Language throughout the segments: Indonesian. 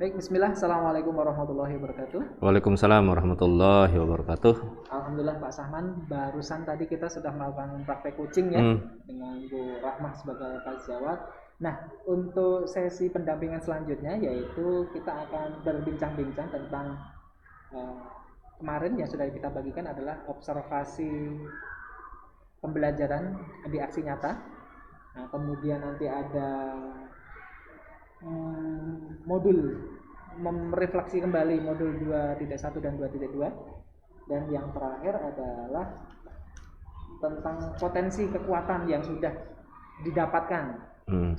Baik, bismillah. Assalamualaikum warahmatullahi wabarakatuh. Waalaikumsalam warahmatullahi wabarakatuh. Alhamdulillah Pak Sahman, barusan tadi kita sudah melakukan praktek coaching ya dengan Bu Rahmah sebagai sejawat. Nah, untuk sesi pendampingan selanjutnya yaitu kita akan berbincang-bincang tentang kemarin yang sudah kita bagikan adalah observasi pembelajaran di aksi nyata. Nah, kemudian nanti ada modul merefleksi kembali modul 2.1 dan 2.2, dan yang terakhir adalah tentang potensi kekuatan yang sudah didapatkan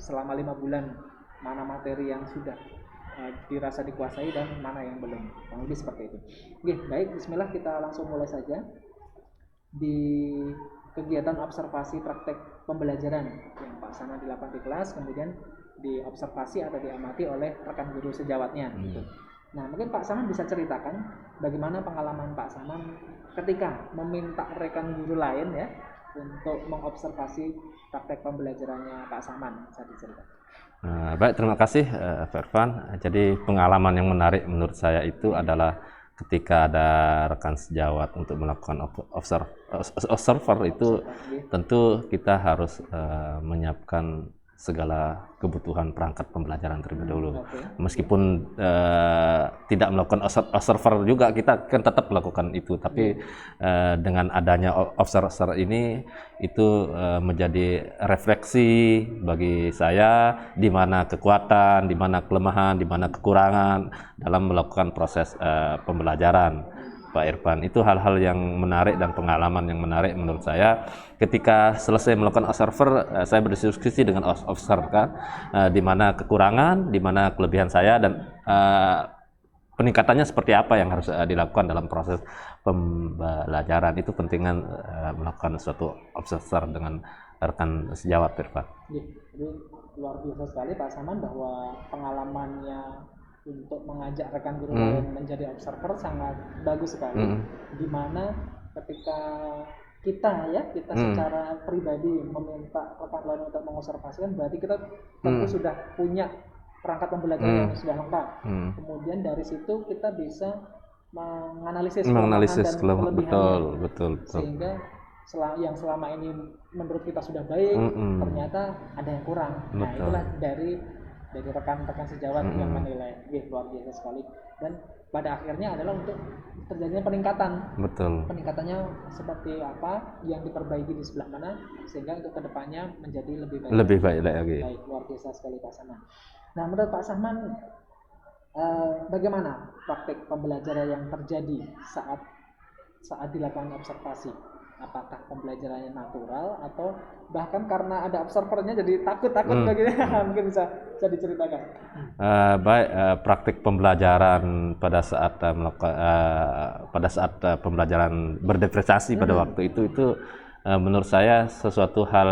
selama 5 bulan, mana materi yang sudah dirasa dikuasai dan mana yang belum, kurang lebih seperti itu. Oke, baik, bismillah, kita langsung mulai saja di kegiatan observasi praktek pembelajaran yang Pak Saman dilakukan di kelas, kemudian diobservasi atau diamati oleh rekan guru sejawatnya. Nah, mungkin Pak Saman bisa ceritakan bagaimana pengalaman Pak Saman ketika meminta rekan guru lain ya untuk mengobservasi praktek pembelajarannya Pak Saman. Bisa diceritakan. Baik, terima kasih Pak Irfan. Jadi pengalaman yang menarik menurut saya itu adalah ketika ada rekan sejawat untuk melakukan observer itu tentu kita harus menyiapkan segala kebutuhan perangkat pembelajaran terlebih dahulu. Meskipun tidak melakukan observer juga, kita kan tetap melakukan itu, tapi dengan adanya observer ini itu menjadi refleksi bagi saya di mana kekuatan, di mana kelemahan, di mana kekurangan dalam melakukan proses pembelajaran. Pak Irfan, itu hal-hal yang menarik dan pengalaman yang menarik menurut saya. Ketika selesai melakukan observer, saya berdiskusi dengan observer kan, di mana kekurangan, di mana kelebihan saya, dan peningkatannya seperti apa yang harus dilakukan dalam proses pembelajaran. Itu pentingan melakukan suatu observer dengan rekan sejawat, Irfan. Jadi luar biasa sekali Pak Saman bahwa pengalamannya untuk mengajak rekan guru lain menjadi observer sangat bagus sekali. Dimana ketika kita secara pribadi meminta rekan lain untuk mengobservasikan, berarti kita tentu sudah punya perangkat pembelajaran yang sudah lengkap. Kemudian dari situ kita bisa menganalisis kelemahan dan kelebihannya. Betul. Sehingga yang selama ini menurut kita sudah baik, ternyata ada yang kurang. Nah, itulah dari rekan-rekan sejawat yang menilai. Luar biasa sekali, dan pada akhirnya adalah untuk terjadinya peningkatan. Peningkatannya seperti apa, yang diperbaiki di sebelah mana, sehingga untuk kedepannya menjadi lebih baik lagi. Baik, luar biasa sekali Pak Sahman. Nah, menurut Pak Sahman, bagaimana praktik pembelajaran yang terjadi saat dilakukan observasi? Apakah pembelajarannya natural atau bahkan karena ada observernya jadi takut begitu? Mungkin bisa diceritakan. Baik, praktik pembelajaran pada saat pembelajaran berdifferensiasi pada waktu itu menurut saya sesuatu hal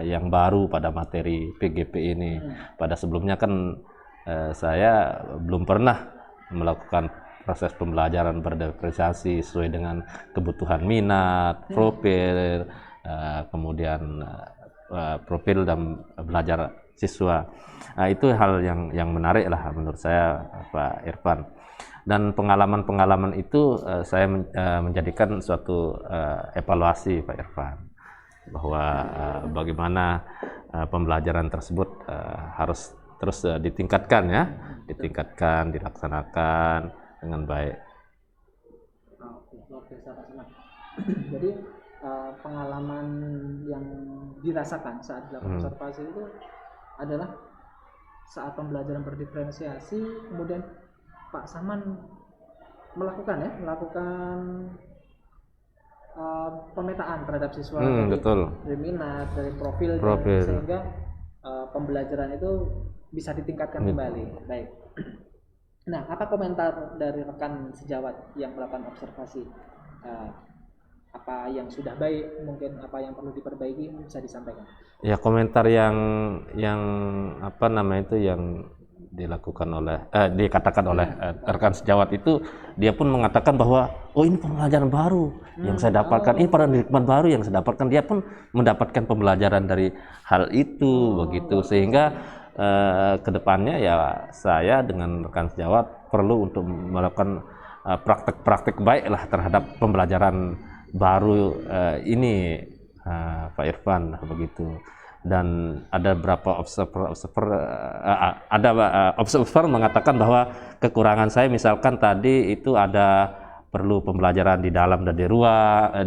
yang baru pada materi PGP ini. Pada sebelumnya kan saya belum pernah melakukan proses pembelajaran berdifferensiasi sesuai dengan kebutuhan minat, profil, kemudian profil dan belajar siswa. Itu hal yang menarik lah menurut saya, Pak Irfan. Dan pengalaman-pengalaman itu saya menjadikan suatu evaluasi, Pak Irfan, bahwa bagaimana pembelajaran tersebut harus terus ditingkatkan, dilaksanakan dengan baik. Luar biasa Pak Saman. Jadi pengalaman yang dirasakan saat dilakukan observasi itu adalah saat pembelajaran berdiferensiasi, kemudian Pak Saman melakukan pemetaan terhadap siswa dari minat, dari profil. Sehingga pembelajaran itu bisa ditingkatkan kembali. Baik. Nah, apa komentar dari rekan sejawat yang melakukan observasi? Apa yang sudah baik, mungkin apa yang perlu diperbaiki, bisa disampaikan. Ya, komentar yang dilakukan oleh dikatakan oleh rekan sejawat itu, dia pun mengatakan bahwa ini pembelajaran baru yang saya dapatkan, ini paradigma baru yang saya dapatkan. Dia pun mendapatkan pembelajaran dari hal itu begitu, sehingga kedepannya ya saya dengan rekan sejawat perlu untuk melakukan praktek-praktek baik lah terhadap pembelajaran baru ini, Pak Irfan, begitu. Dan ada beberapa observer mengatakan bahwa kekurangan saya misalkan tadi itu ada perlu pembelajaran di dalam dan di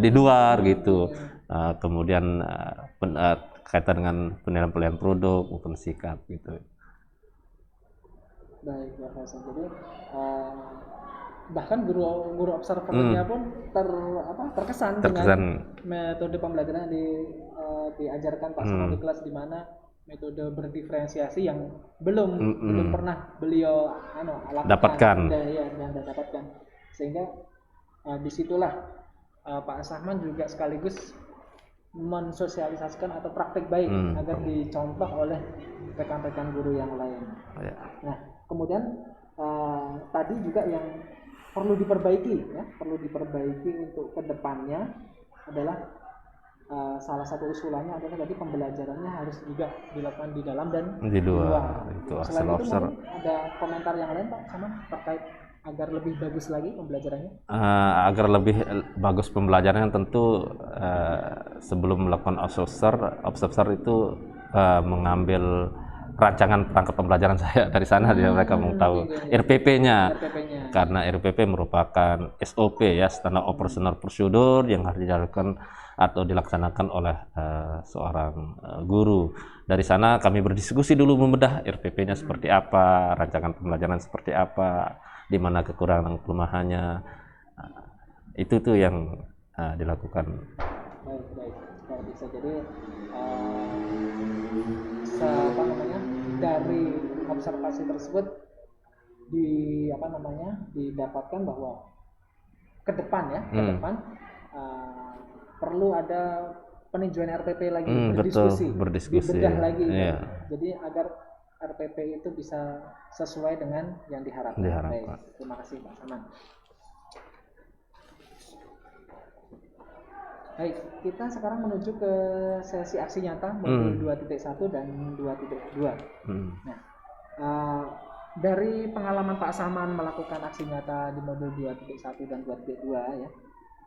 luar gitu. Kemudian kaitan dengan penilaian produk maupun sikap gitu. Baik, Pak Hasan. Jadi bahkan guru observernya pun terkesan dengan metode pembelajaran yang diajarkan Pak Saman di kelas, di mana metode berdiferensiasi yang belum pernah beliau dapatkan. Dapatkan. Sehingga disitulah Pak Sahman juga sekaligus mensosialisasikan atau praktek baik agar dicontoh oleh rekan-rekan guru yang lain. Nah, kemudian tadi juga yang perlu diperbaiki untuk kedepannya adalah salah satu usulannya adalah tadi pembelajarannya harus juga dilakukan di dalam dan di luar. Selain itu ada komentar yang lain Pak Saman terkait agar lebih bagus lagi pembelajarannya? Agar lebih bagus pembelajarannya tentu sebelum melakukan observer itu mengambil rancangan perangkat pembelajaran saya dari sana, dia mereka mau tahu RPP-nya. Karena RPP merupakan SOP ya, Standard Operational Procedure yang harus dijalankan atau dilaksanakan oleh seorang guru. Dari sana kami berdiskusi dulu membedah RPP-nya seperti apa, rancangan pembelajaran seperti apa, di mana kekurangan kelemahannya. Itu tuh yang dilakukan. Baik. Bisa jadi dari observasi tersebut didapatkan bahwa ke depan perlu ada peninjauan RPP lagi, berdiskusi dibedah lagi. Jadi agar RPP itu bisa sesuai dengan yang diharapkan. Baik, terima kasih Pak Saman. Baik, kita sekarang menuju ke sesi aksi nyata modul 2.1 dan 2.2. Nah, dari pengalaman Pak Saman melakukan aksi nyata di modul 2.1 dan 2.2 ya,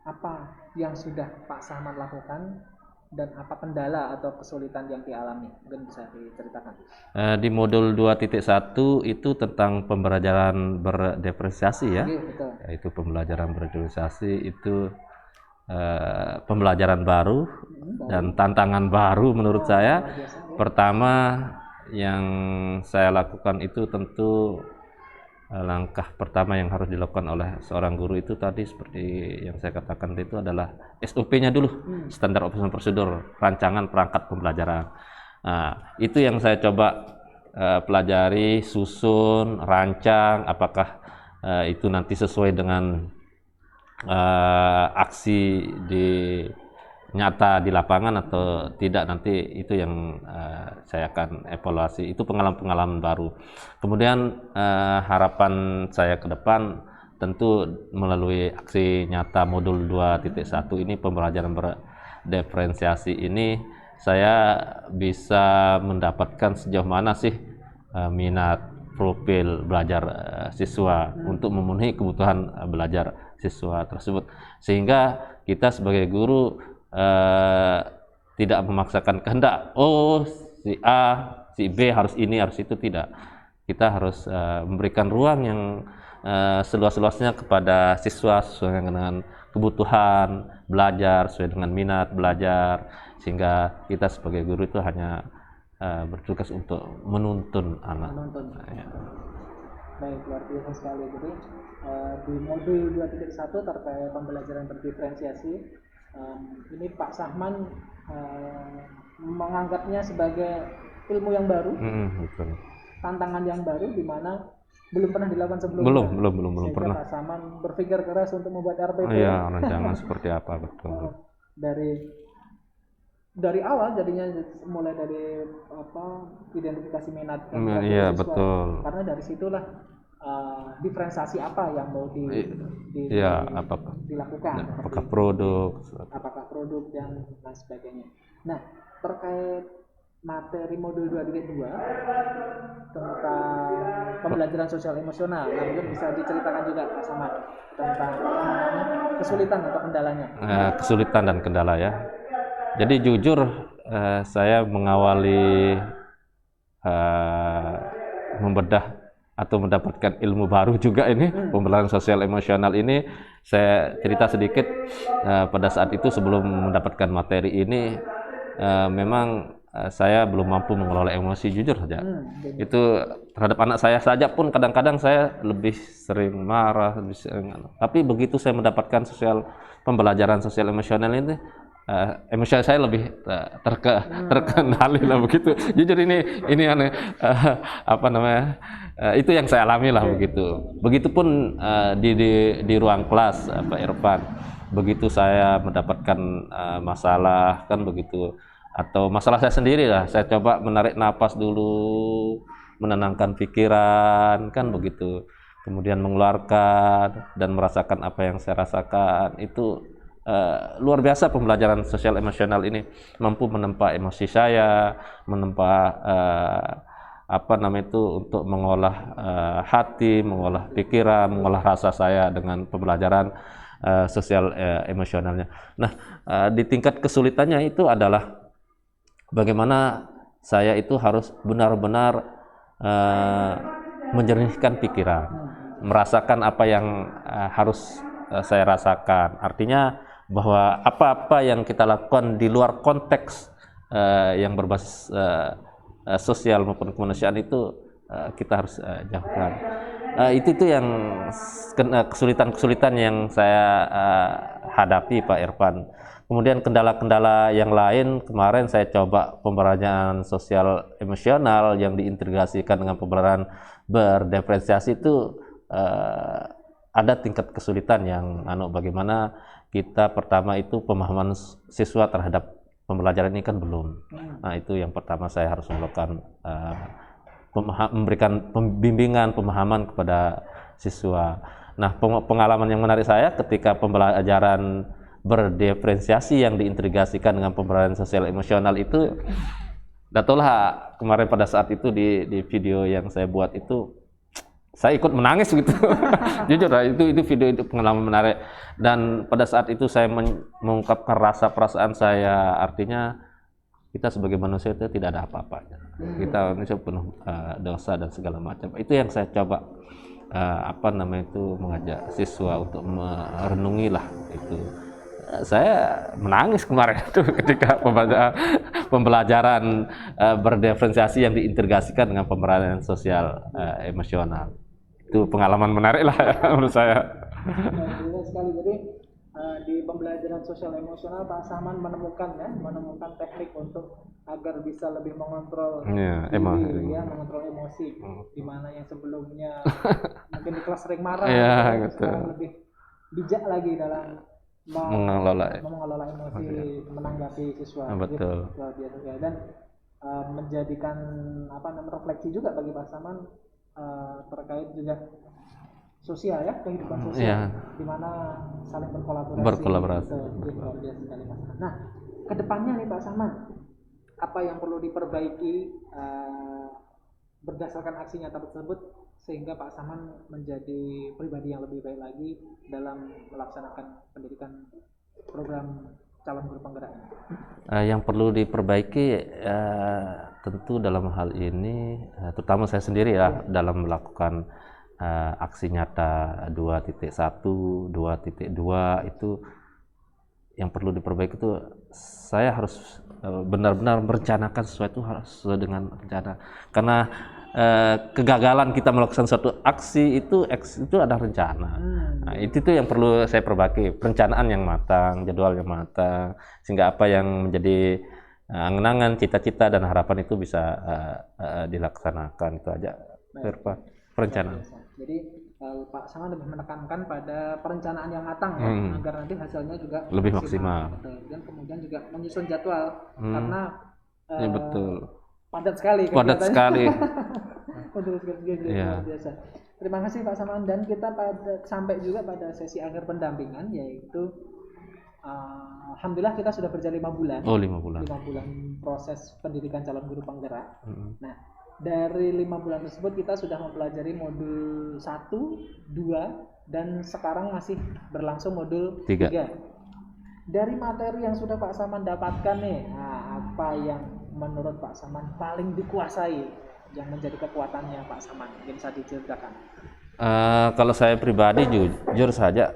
apa yang sudah Pak Saman lakukan dan apa kendala atau kesulitan yang dialami? Mungkin bisa diceritakan. Di modul 2.1 itu tentang pembelajaran berdiferensiasi ya. Betul. Itu pembelajaran berdiferensiasi itu pembelajaran baru dan tantangan baru menurut saya. Pertama yang saya lakukan itu tentu langkah pertama yang harus dilakukan oleh seorang guru itu tadi seperti yang saya katakan itu adalah SOP-nya dulu, Standard Operational Procedure, rancangan perangkat pembelajaran. Nah, itu yang saya coba pelajari, susun, rancang, apakah itu nanti sesuai dengan aksi nyata di lapangan atau tidak, nanti itu yang saya akan evaluasi. Itu pengalaman-pengalaman baru. Kemudian harapan saya ke depan tentu melalui aksi nyata modul 2.1 ini, pembelajaran berdiferensiasi ini, saya bisa mendapatkan sejauh mana sih minat profil belajar siswa untuk memenuhi kebutuhan belajar siswa tersebut, sehingga kita sebagai guru tidak memaksakan kehendak si A, si B harus ini, harus itu, tidak. Kita harus memberikan ruang yang seluas-luasnya kepada siswa sesuai dengan kebutuhan belajar, sesuai dengan minat belajar, sehingga kita sebagai guru itu hanya bertugas untuk menuntun anak. Baik, luar biasa sekali. Jadi di modul 2.1 terkait pembelajaran berdiferensiasi, ini Pak Sahman menganggapnya sebagai ilmu yang baru, betul. Tantangan yang baru di mana belum pernah dilakukan sebelumnya. Belum pernah. Pak Sahman berpikir keras untuk membuat RPP. Iya, rancangan seperti apa, betul. Dari awal jadinya mulai dari identifikasi minat dan iya, siswa. Betul. Karena dari situlah diferensiasi apa yang mau dilakukan, apakah produk dan lain sebagainya. Nah, terkait materi modul 2.2 tentang pembelajaran sosial emosional. Nah, mungkin bisa diceritakan juga Pak Samad tentang kesulitan atau kendalanya. Kesulitan dan kendala ya. Jadi jujur saya mengawali membedah atau mendapatkan ilmu baru juga ini pembelajaran sosial emosional ini. Saya cerita sedikit pada saat itu sebelum mendapatkan materi ini memang saya belum mampu mengelola emosi, jujur saja. Itu terhadap anak saya saja pun kadang-kadang saya lebih sering marah, lebih sering, tapi begitu saya mendapatkan pembelajaran sosial emosional ini, emosi saya lebih terkendali lah begitu. Jujur ini aneh, apa namanya, itu yang saya alami lah begitu. Begitupun di ruang kelas Pak Irfan, begitu saya mendapatkan masalah kan begitu, atau masalah saya sendiri lah, saya coba menarik napas dulu, menenangkan pikiran kan begitu, kemudian mengeluarkan dan merasakan apa yang saya rasakan. Itu luar biasa pembelajaran sosial emosional ini, mampu menempa emosi saya, menempa apa namanya itu, untuk mengolah hati, mengolah pikiran, mengolah rasa saya dengan pembelajaran sosial emosionalnya. Nah, di tingkat kesulitannya itu adalah bagaimana saya itu harus benar-benar menjernihkan pikiran, merasakan apa yang harus saya rasakan. Artinya bahwa apa-apa yang kita lakukan di luar konteks yang berbasis sosial maupun kemanusiaan itu kita harus jauhkan. Itu yang kesulitan-kesulitan yang saya hadapi Pak Irfan. Kemudian kendala-kendala yang lain, kemarin saya coba pembelajaran sosial emosional yang diintegrasikan dengan pembelajaran berdiferensiasi itu ada tingkat kesulitan yang bagaimana kita pertama itu pemahaman siswa terhadap pembelajaran ini kan belum. Nah, itu yang pertama saya harus melakukan memberikan pembimbingan, pemahaman kepada siswa. Nah, pengalaman yang menarik saya ketika pembelajaran berdiferensiasi yang diintegrasikan dengan pembelajaran sosial emosional itu, datolah kemarin pada saat itu di video yang saya buat itu, saya ikut menangis gitu. Jujur itu video, itu pengalaman menarik, dan pada saat itu saya mengungkapkan rasa perasaan saya. Artinya kita sebagai manusia itu tidak ada apa-apanya, kita manusia penuh dosa dan segala macam. Itu yang saya coba mengajak siswa untuk merenungi lah itu. Saya menangis kemarin itu ketika pembelajaran berdiferensiasi yang diintegrasikan dengan pembelajaran sosial emosional. Itu pengalaman menarik lah menurut saya. Benar sekali. Jadi di pembelajaran sosial emosional Pak Saman menemukan teknik untuk agar bisa lebih mengontrol diri, mengontrol emosi, di mana yang sebelumnya mungkin di kelas sering marah, sekarang lebih bijak lagi dalam mengelola emosi, menanggapi siswa. Betul. Gitu, dan menjadikan refleksi juga bagi Pak Saman terkait juga sosial kehidupan sosial, di mana saling berkolaborasi. Luar biasa sekali Pak. Nah, kedepannya nih Pak Saman, apa yang perlu diperbaiki berdasarkan aksi nyata tersebut sehingga Pak Saman menjadi pribadi yang lebih baik lagi dalam melaksanakan pendidikan program calon guru penggerak ini? Yang perlu diperbaiki tentu dalam hal ini, terutama saya sendiri dalam melakukan aksi nyata 2.1, 2.2 itu yang perlu diperbaiki itu, saya harus benar-benar merencanakan sesuatu, harus sesuai dengan rencana. Karena kegagalan kita melakukan suatu aksi itu ada rencana. Nah, itu tuh yang perlu saya perbaiki, perencanaan yang matang, jadwal yang matang, sehingga apa yang menjadi angan-angan, cita-cita dan harapan itu bisa dilaksanakan. Itu aja perencanaan. Jadi Pak Saman lebih menekankan pada perencanaan yang matang agar nanti hasilnya juga lebih maksimal. Dan kemudian juga menyusun jadwal karena betul. Padat sekali. Betul sekali. Biasa. Terima kasih Pak Saman, dan kita sampai juga pada sesi akhir pendampingan, yaitu Alhamdulillah kita sudah berjalan 5 bulan. Oh, 5 bulan. 5 bulan proses pendidikan calon guru penggerak. Nah, dari 5 bulan tersebut kita sudah mempelajari modul 1, 2, dan sekarang masih berlangsung modul 3. Dari materi yang sudah Pak Saman dapatkan nih, apa yang menurut Pak Saman paling dikuasai, yang menjadi kekuatannya Pak Saman? Mungkin bisa diceritakan. Kalau saya pribadi jujur saja,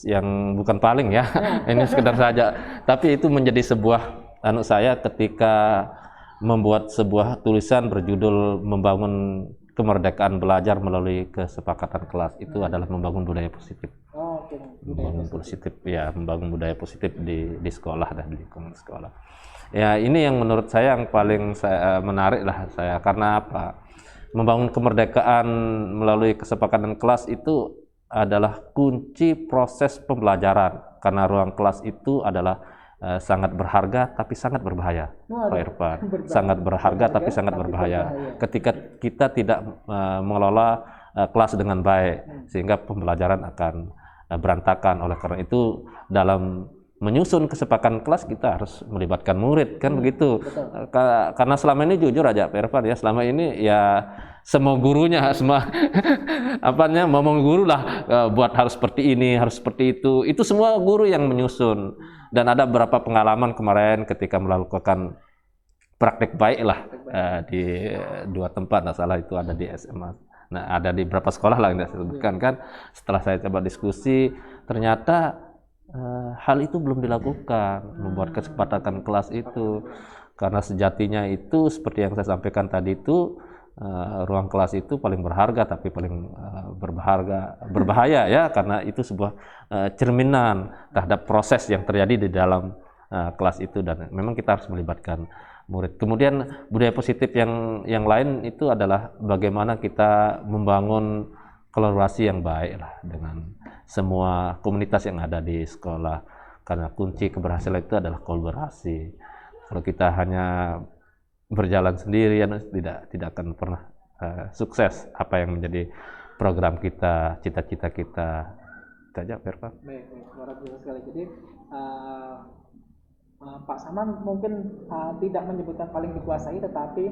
yang bukan paling ya, ini sekedar saja. Tapi itu menjadi sebuah saya ketika membuat sebuah tulisan berjudul membangun kemerdekaan belajar melalui kesepakatan kelas, itu adalah membangun budaya positif. Membangun positif ya, membangun budaya positif di sekolah dan di lingkungan sekolah. Ya, ini yang menurut saya yang paling menarik lah saya, karena apa? Membangun kemerdekaan melalui kesepakatan kelas itu adalah kunci proses pembelajaran, karena ruang kelas itu adalah sangat berharga tapi sangat berbahaya, Pak Irfan. Sangat berharga tapi sangat berbahaya. Ketika kita tidak mengelola kelas dengan baik, sehingga pembelajaran akan berantakan. Oleh karena itu, dalam menyusun kesepakatan kelas kita harus melibatkan murid, kan begitu. Karena selama ini jujur aja Pak Irfan ya, selama ini ya semua gurunya, semua ngomong guru lah, buat harus seperti ini, harus seperti itu semua guru yang menyusun. Dan ada beberapa pengalaman kemarin ketika melakukan praktek baik lah di 2 tempat, nggak salah itu ada di SMA. Nah, ada di beberapa sekolah lah yang saya sebutkan kan. Setelah saya coba diskusi, ternyata hal itu belum dilakukan, membuat kesepakatan kelas itu. Karena sejatinya itu seperti yang saya sampaikan tadi itu, ruang kelas itu paling berharga tapi paling berbahaya ya, karena itu sebuah cerminan terhadap proses yang terjadi di dalam kelas itu, dan memang kita harus melibatkan murid. Kemudian budaya positif yang lain itu adalah bagaimana kita membangun kolaborasi yang baik lah dengan semua komunitas yang ada di sekolah, karena kunci keberhasilan itu adalah kolaborasi. Kalau kita hanya berjalan sendirian tidak akan pernah sukses apa yang menjadi program kita, cita-cita kita. Itu aja, Pak. Baik, luar biasa sekali. Jadi Pak Saman mungkin tidak menyebutkan paling dikuasai, tetapi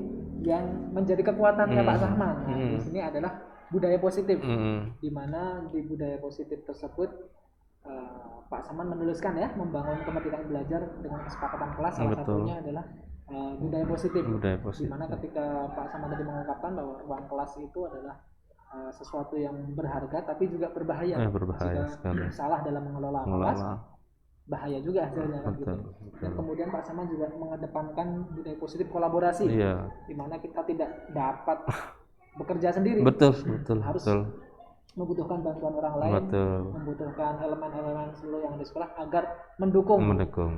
yang menjadi kekuatannya Pak Saman di sini adalah budaya positif. Di mana di budaya positif tersebut Pak Saman menuliskan ya, membangun kemerdekaan belajar dengan kesepakatan kelas. Salah satunya adalah budaya positif. Di mana ketika Pak Saman tadi mengungkapkan bahwa ruang kelas itu adalah sesuatu yang berharga tapi juga berbahaya. Berbahaya jika salah dalam mengelola kelas, bahaya juga hasilnya. Betul. Dan kemudian Pak Saman juga mengedepankan budaya positif kolaborasi, di mana kita tidak dapat bekerja sendiri. Betul. Harus membutuhkan bantuan orang lain, membutuhkan elemen-elemen seluruh yang ada di sekolah agar mendukung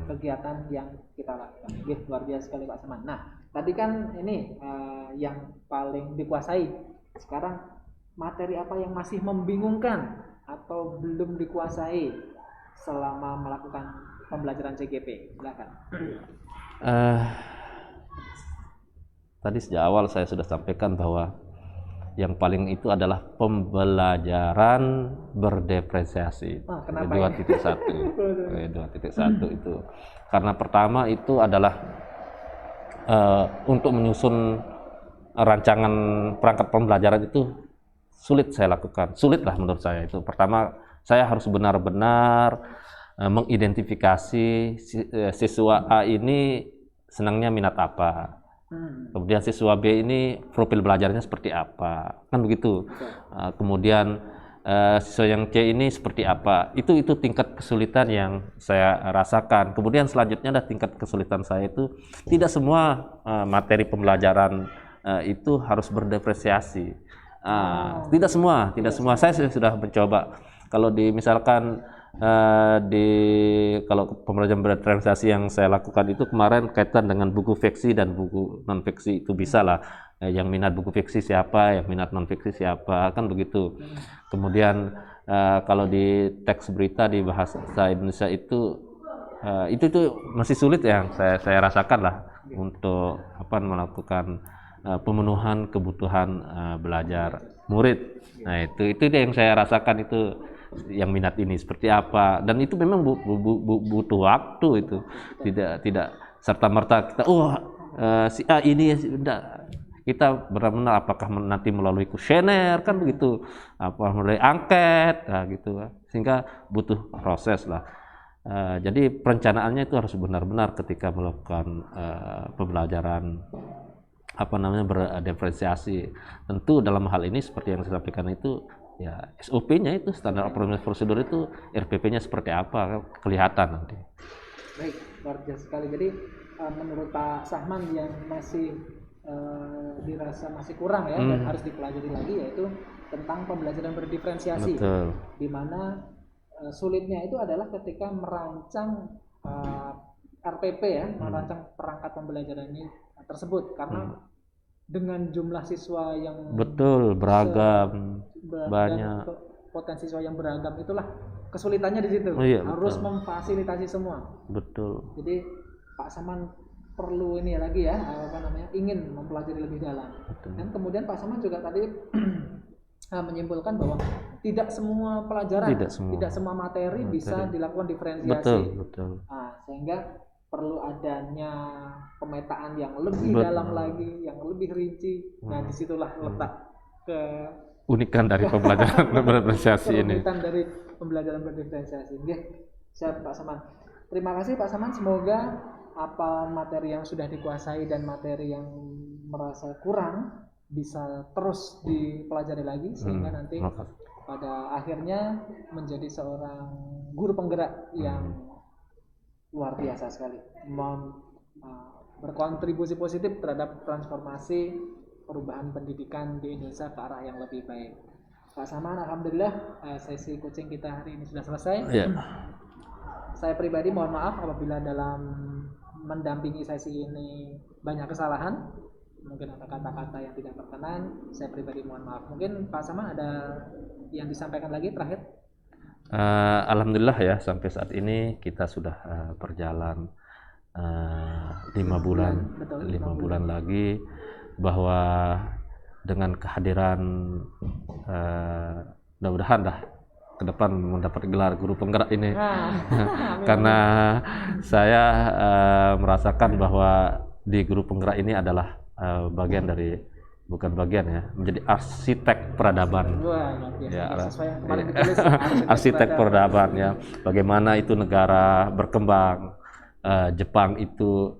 kegiatan yang kita lakukan. Luar biasa sekali Pak Saman. Nah, tadi kan ini yang paling dikuasai. Sekarang materi apa yang masih membingungkan atau belum dikuasai selama melakukan pembelajaran CGP? Silakan. Tadi sejak awal saya sudah sampaikan bahwa yang paling itu adalah pembelajaran berdiferensiasi. 2.1 itu. Karena pertama itu adalah untuk menyusun rancangan perangkat pembelajaran itu sulit saya lakukan. Sulit lah menurut saya itu. Pertama, saya harus benar-benar mengidentifikasi siswa A ini senangnya minat apa. Kemudian siswa B ini profil belajarnya seperti apa, kan begitu. Kemudian siswa yang C ini seperti apa. Itu tingkat kesulitan yang saya rasakan. Kemudian selanjutnya ada tingkat kesulitan saya itu tidak semua materi pembelajaran itu harus berdiferensiasi. Tidak semua. Saya sudah mencoba. Kalau misalkan kalau pembelajaran berdiferensiasi yang saya lakukan itu kemarin kaitan dengan buku fiksi dan buku non fiksi, itu bisa lah. Yang minat buku fiksi siapa, yang minat non fiksi siapa, kan begitu. Kemudian kalau di teks berita di bahasa Indonesia itu masih sulit yang saya rasakan lah untuk melakukan pemenuhan kebutuhan belajar murid. Nah itu yang saya rasakan itu yang minat ini seperti apa, dan itu memang butuh waktu itu, tidak serta merta kita si A ini sudah, kita benar-benar apakah nanti melalui kuesioner kan begitu, apa melalui angket, nah, gitu, sehingga butuh proses lah. Jadi perencanaannya itu harus benar-benar ketika melakukan pembelajaran apa namanya berdiferensiasi. Tentu dalam hal ini seperti yang saya sampaikan itu ya SOP-nya itu standar operasional prosedur itu RPP-nya seperti apa kelihatan nanti. Baik, luar biasa sekali. Jadi menurut Pak Sahman yang masih dirasa masih kurang ya dan harus dipelajari lagi yaitu tentang pembelajaran berdiferensiasi. Betul. Di mana sulitnya itu adalah ketika merancang RPP ya, merancang perangkat pembelajaran ini tersebut karena dengan jumlah siswa yang betul beragam banyak, potensi siswa yang beragam, itulah kesulitannya di situ. Iya, harus betul. memfasilitasi semua. Betul. Jadi Pak Saman perlu ini lagi ya, ingin mempelajari lebih dalam. Betul. Dan kemudian Pak Saman juga tadi menyimpulkan bahwa tidak semua pelajaran, tidak semua materi bisa dilakukan diferensiasi. Betul. Nah, sehingga perlu adanya pemetaan yang lebih dalam lagi, yang lebih rinci. Nah, disitulah letak keunikan dari pembelajaran berdiferensiasi ini. Keunikan dari pembelajaran berdiferensiasi. Siap Pak Saman. Terima kasih Pak Saman. Semoga apa materi yang sudah dikuasai dan materi yang merasa kurang bisa terus dipelajari lagi sehingga nanti pada akhirnya menjadi seorang guru penggerak yang luar biasa sekali, berkontribusi positif terhadap transformasi perubahan pendidikan di Indonesia ke arah yang lebih baik. Pak Saman, alhamdulillah sesi coaching kita hari ini sudah selesai. Yeah. Saya pribadi mohon maaf apabila dalam mendampingi sesi ini banyak kesalahan, mungkin ada kata-kata yang tidak berkenan. Saya pribadi mohon maaf. Mungkin Pak Saman ada yang disampaikan lagi terakhir? Alhamdulillah ya, sampai saat ini kita sudah berjalan 5 bulan, betul, 5 bulan lagi, bahwa dengan kehadiran mudah-mudahan dah ke depan mendapat gelar guru penggerak ini. Karena saya merasakan bahwa di guru penggerak ini adalah bagian dari, bukan bagian ya, menjadi arsitek peradaban. Ya, arsitek peradaban ya. Bagaimana itu negara berkembang, Jepang itu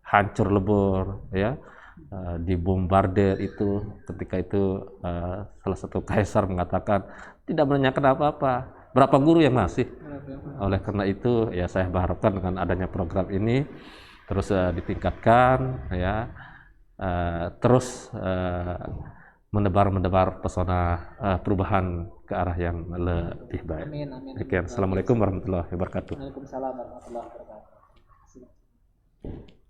hancur lebur ya, dibombardir itu, ketika itu salah satu kaisar mengatakan tidak menanyakan apa-apa, berapa guru yang masih. Oleh karena itu ya saya berharapkan dengan adanya program ini terus ditingkatkan ya, terus menebar pesona perubahan ke arah yang lebih baik. Amin. Assalamualaikum warahmatullahi wabarakatuh. Waalaikumsalam warahmatullahi wabarakatuh.